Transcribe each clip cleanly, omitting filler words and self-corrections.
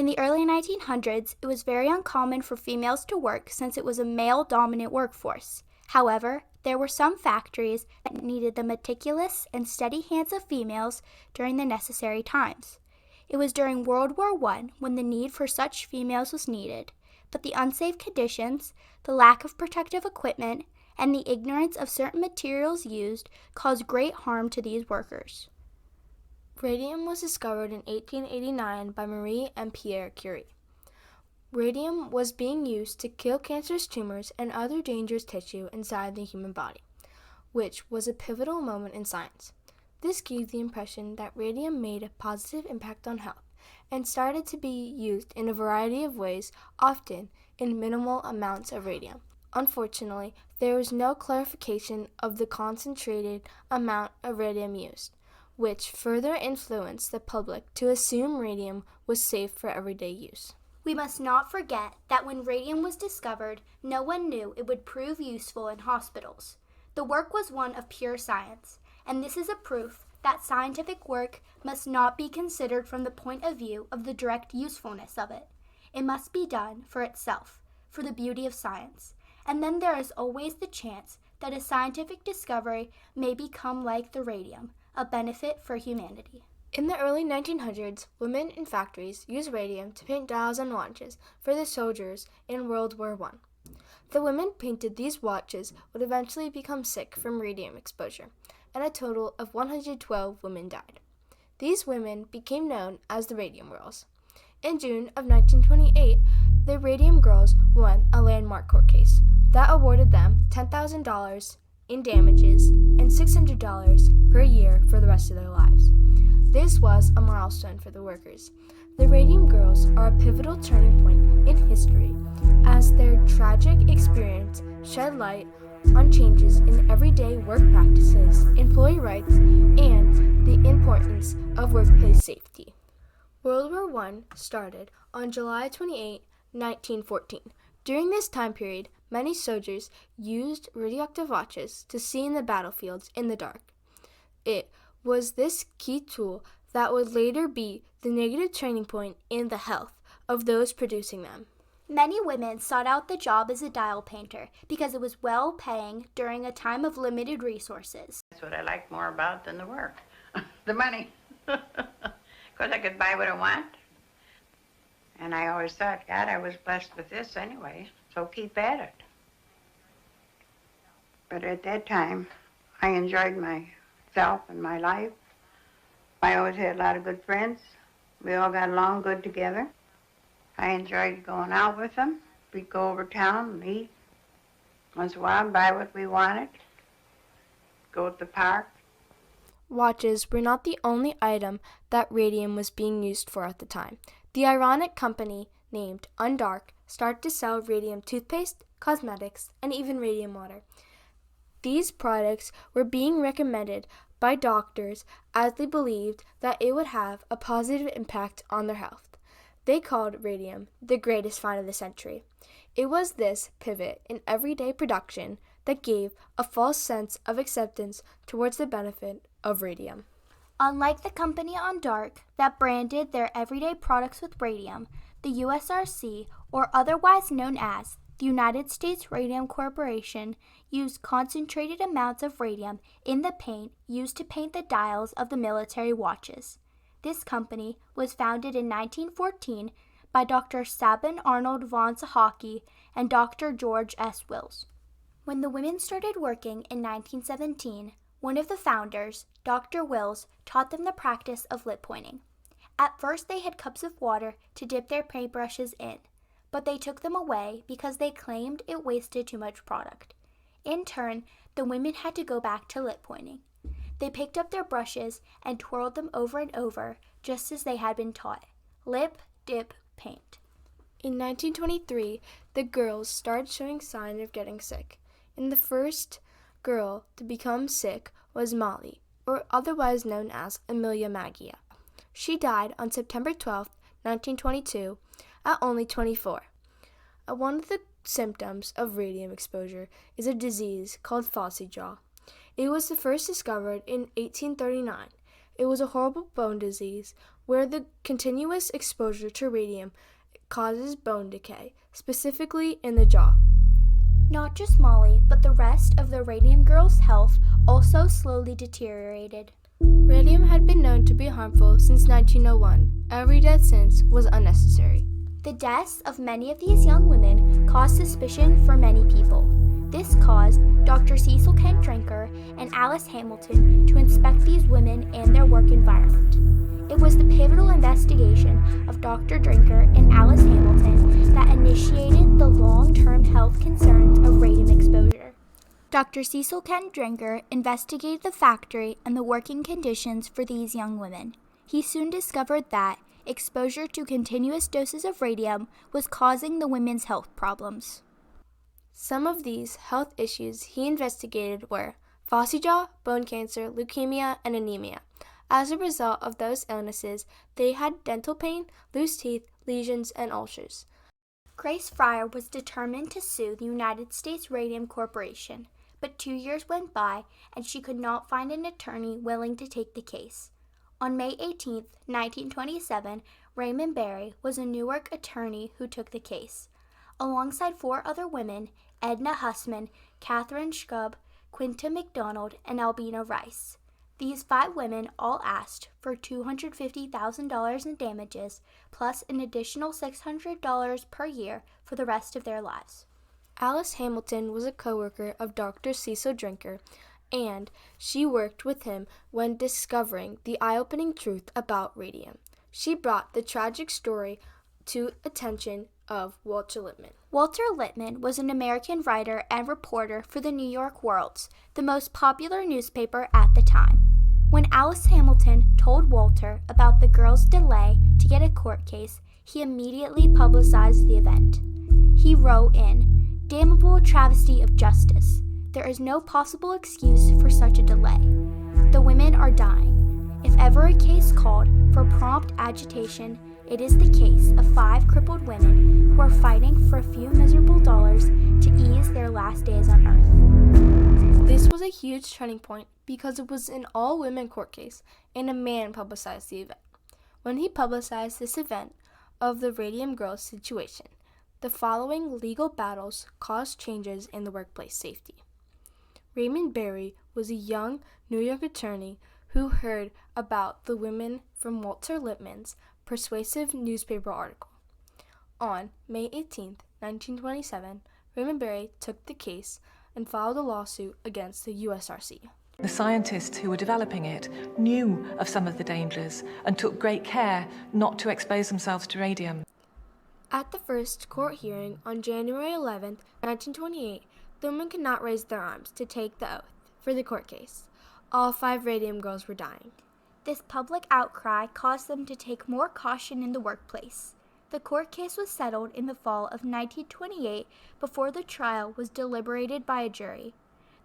In the early 1900s, it was very uncommon for females to work since it was a male-dominant workforce. However, there were some factories that needed the meticulous and steady hands of females during the necessary times. It was during World War I when the need for such females was needed, but the unsafe conditions, the lack of protective equipment, and the ignorance of certain materials used caused great harm to these workers. Radium was discovered in 1889 by Marie and Pierre Curie. Radium was being used to kill cancerous tumors and other dangerous tissue inside the human body, which was a pivotal moment in science. This gave the impression that radium made a positive impact on health and started to be used in a variety of ways, often in minimal amounts of radium. Unfortunately, there was no clarification of the concentrated amount of radium used, which further influenced the public to assume radium was safe for everyday use. We must not forget that when radium was discovered, no one knew it would prove useful in hospitals. The work was one of pure science, and this is a proof that scientific work must not be considered from the point of view of the direct usefulness of it. It must be done for itself, for the beauty of science, and then there is always the chance that a scientific discovery may become like the radium, a benefit for humanity. In the early 1900s, women in factories used radium to paint dials on watches for the soldiers in World War I. The women painted these watches would eventually become sick from radium exposure, and a total of 112 women died. These women became known as the Radium Girls. In June of 1928, the Radium Girls won a landmark court case that awarded them $10,000 in damages and $600 per year for the rest of their lives. This was a milestone for the workers. The Radium Girls are a pivotal turning point in history as their tragic experience shed light on changes in everyday work practices, employee rights, and the importance of workplace safety. World War I started on July 28, 1914. During this time period, many soldiers used radioactive watches to see in the battlefields in the dark. It was this key tool that would later be the negative turning point in the health of those producing them. Many women sought out the job as a dial painter because it was well-paying during a time of limited resources. That's what I like more about than the work, the money, because I could buy what I want. And I always thought, God, I was blessed with this anyway, so keep at it. But at that time, I enjoyed myself and my life. I always had a lot of good friends. We all got along good together. I enjoyed going out with them. We'd go over town and eat. Once in a while, buy what we wanted. Go to the park. Watches were not the only item that radium was being used for at the time. The ironic company named Undark started to sell radium toothpaste, cosmetics, and even radium water. These products were being recommended by doctors as they believed that it would have a positive impact on their health. They called radium the greatest find of the century. It was this pivot in everyday production that gave a false sense of acceptance towards the benefit of radium. Unlike the company Undark that branded their everyday products with radium, the USRC, or otherwise known as the United States Radium Corporation, used concentrated amounts of radium in the paint used to paint the dials of the military watches. This company was founded in 1914 by Dr. Sabin Arnold von Sahaki and Dr. George S. Wills. When the women started working in 1917, one of the founders, Dr. Wills, taught them the practice of lip pointing. At first they had cups of water to dip their paintbrushes in, but they took them away because they claimed it wasted too much product. In turn, the women had to go back to lip pointing. They picked up their brushes and twirled them over and over, just as they had been taught. Lip, dip, paint. In 1923, the girls started showing signs of getting sick. And the first girl to become sick was Molly, or otherwise known as Amelia Maggia. She died on September 12, 1922, at only 24. One of the symptoms of radium exposure is a disease called falsy jaw. It was first discovered in 1839. It was a horrible bone disease where the continuous exposure to radium causes bone decay, specifically in the jaw. Not just Molly, but the rest of the Radium girls' health also slowly deteriorated. Radium had been known to be harmful since 1901. Every death since was unnecessary. The deaths of many of these young women caused suspicion for many people. This caused Dr. Cecil Kent Drinker and Alice Hamilton to inspect these women and their work environment. It was the pivotal investigation of Dr. Drinker and Alice Hamilton that initiated the long-term health concerns of radium exposure. Dr. Cecil Kent Drinker investigated the factory and the working conditions for these young women. He soon discovered that exposure to continuous doses of radium was causing the women's health problems. Some of these health issues he investigated were phossy jaw, bone cancer, leukemia, and anemia. As a result of those illnesses, they had dental pain, loose teeth, lesions, and ulcers. Grace Fryer was determined to sue the United States Radium Corporation, but 2 years went by and she could not find an attorney willing to take the case. On May 18, 1927, Raymond Berry was a Newark attorney who took the case. Alongside 4 other women, Edna Hussman, Catherine Schub, Quinta McDonald, and Albina Rice. These 5 women all asked for $250,000 in damages, plus an additional $600 per year for the rest of their lives. Alice Hamilton was a co-worker of Dr. Cecil Drinker, and she worked with him when discovering the eye-opening truth about radium. She brought the tragic story to attention of Walter Lippmann. Walter Lippmann was an American writer and reporter for the New York World, the most popular newspaper at the time. When Alice Hamilton told Walter about the girls' delay to get a court case, he immediately publicized the event. He wrote in, "Damnable travesty of justice. There is no possible excuse for such a delay. The women are dying. If ever a case called for prompt agitation, it is the case of 5 crippled women who are fighting for a few miserable dollars to ease their last days on earth." This was a huge turning point because it was an all-women court case, and a man publicized the event. When he publicized this event of the Radium Girls situation, the following legal battles caused changes in the workplace safety. Raymond Berry was a young New York attorney who heard about the women from Walter Lippmann's persuasive newspaper article. On May 18, 1927, Raymond Berry took the case and filed a lawsuit against the USRC. The scientists who were developing it knew of some of the dangers and took great care not to expose themselves to radium. At the first court hearing on January 11, 1928, the women could not raise their arms to take the oath for the court case. All 5 Radium girls were dying. This public outcry caused them to take more caution in the workplace. The court case was settled in the fall of 1928 before the trial was deliberated by a jury.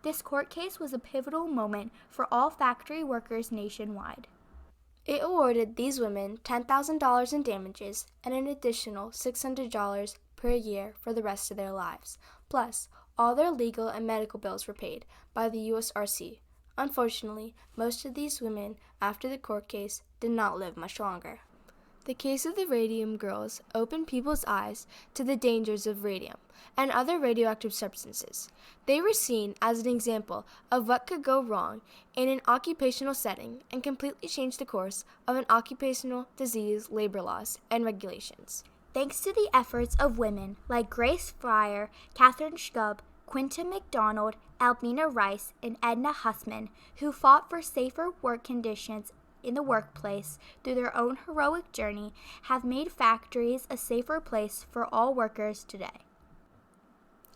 This court case was a pivotal moment for all factory workers nationwide. It awarded these women $10,000 in damages and an additional $600 per year for the rest of their lives. Plus, all their legal and medical bills were paid by the USRC. Unfortunately, most of these women, after the court case, did not live much longer. The case of the Radium Girls opened people's eyes to the dangers of radium and other radioactive substances. They were seen as an example of what could go wrong in an occupational setting and completely changed the course of an occupational disease labor laws and regulations. Thanks to the efforts of women like Grace Fryer, Catherine Schub, Quinta McDonald, Albina Rice, and Edna Hussman, who fought for safer work conditions in the workplace through their own heroic journey, have made factories a safer place for all workers today.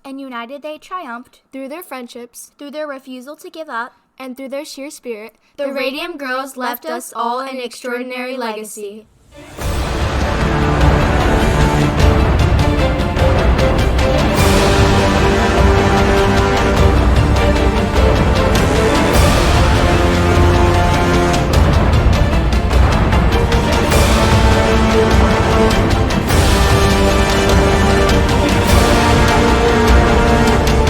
And united they triumphed Through their friendships, through their refusal to give up, and through their sheer spirit, the Radium Girls left us all an extraordinary legacy.